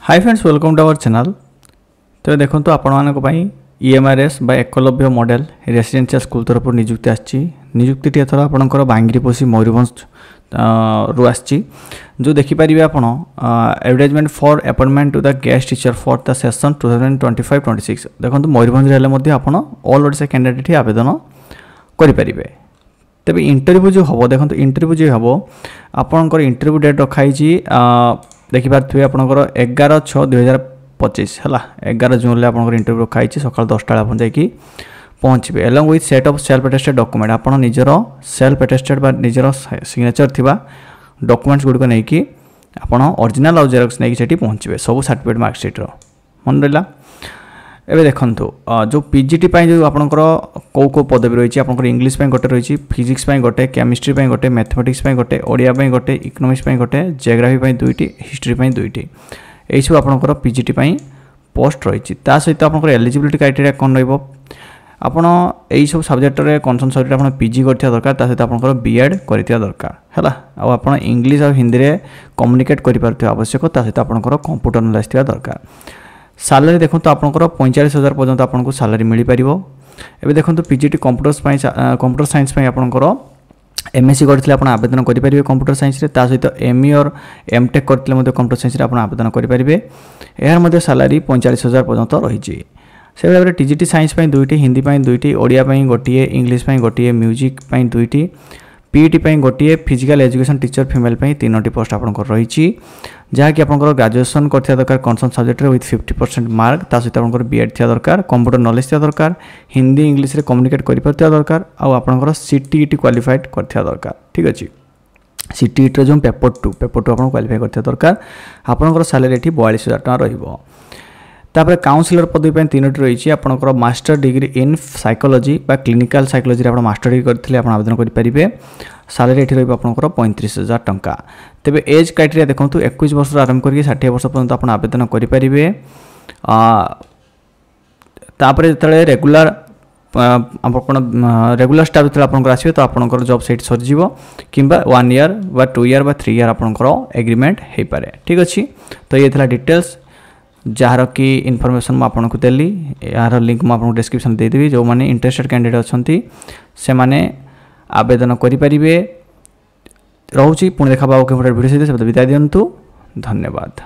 Hi friends, welcome to our channel. तो देखो आपण ईएमआरएस बा एकलव्य मॉडल रेसिडेंशियल स्कूल तरफ नियुक्ति आछि। नियुक्ति एथर आपणकर बांगीरीपोशी मयूरभंज रु आछि। जो देखिपारे आपण advertisement for appointment to the guest teacher for the session 2025-26 देखो मयूरभंज हेले मध्ये आपण ऑल ओडिशा कैंडिडेट आवेदन करें। तेबे इंटरव्यू जो हम देखो इंटरव्यू जो हम आपंकर इंटरव्यू डेट रखाई देखिपे आपंकर 11/6/2025 है 11 जून आप इंटरव्यू रखाई सकाल 10टा आप पहुँचे along with set of self attested document आप निजर सेल्फ अटेस्टेड निजर सिग्नेचर थिबा डॉक्यूमेंट्स गुड़िक नहीं आपड़ ओरिजिनल और जेरक्स नहीं सेठी पहुँचे सब सर्टिफिकेट मार्कशीट्र मन रहा। एबे देखंतु जो पीजीटी जो आपंकर कौ पदवी रही है इंग्लिश गोटे रही फिजिक्स गोटे केमिस्ट्री गोटे मैथमेटिक्स गोटे ओडिया गोटे इकोनॉमिक्स गोटे जियोग्राफी दुईटी हिस्ट्री दुईटी यही सब आपंकर पीजीटी पोस्ट रही। सहित आप एलिजिबिलिटी क्राइटेरिया कौन रपण यही सब सब्जेक्ट कनसर्न सब्जेक्ट आप पीजी कर दरकार सहित आप बीएड कर दरकार है आप इंग्लिश और हिंदी में कम्युनिकेट कर आवश्यक सहित आपंकर कंप्यूटर नॉलेज थी दरकार। सालारी देखो तो आपंकर 45,000 पर्यंत आपको सालारी मिल पार। एवं देखो पीजीटी कंप्यूटर साइंस आपंकर एमएससी करते आप आवेदन करेंगे कंप्यूटर साइंस सहित एमई और एमटेक करते कंप्यूटर साइंस आप आवेदन करेंगे। यार सालारी 45,000 पर्यंत रही। से भाव में टीजीटी साइंस दुईटी हिंदी दुईटी ओडिया गोटे इंग्लिश गोटे म्यूजिक दुईटी पीईटी गोटे फिजिकल एजुकेशन टीचर फीमेल 3टी पोस्ट आपंकर रही जहाँकि आप ग्रेजुएशन कर दरकार कनसर्न सब्जेक्ट विथ 50% मार्क सहित आप बीएड थी दरकार कंप्यूटर नॉलेज थी दरकार हिंदी इंग्लिश रे कम्युनिकेट कर दरकार आउ सीटीईटी क्वालिफाइड कर दरकार। ठीक अच्छे सीटीईटी जो पेपर 2 आप क्वालिफाई कर दरकार। आपंकर सालारी ये 42,000 टका रहिबो। तापर काउंसिलर पदवी 3टी रही आपंकर मास्टर डिग्री इन साइकोलॉजी बा क्लिनिकल साइकोलॉजी आप मास्टर डिग्री करते आप आवेदन करेंगे। सालारी ये रही आपंकर 35,000 टंका। तेबे एज क्राइटेरिया देखो 21 वर्ष आरंभ करके 60 वर्ष पर्यंत आप आवेदन करेंगे। तापर जो रेगुलर रेगुलर स्टाफ जो आप आसवे तो आपंकर जॉब सेट सरजी कि 1 ईयर बा 2 ईयर बा 3 ईयर आपंकर एग्रीमेंट हो पाए। ठीक अच्छे तो ये था डिटेल्स जार कि इनफॉरमेशन मुझे देली यार लिंक मुझे डिस्क्रिप्शन देदेवी। जो मैंने इंटरेस्टेड कैंडिडेट अच्छा से मैंने आवेदन करें। रोचे पुणी देखा भिडियो सहित विदाय दिंतु। धन्यवाद।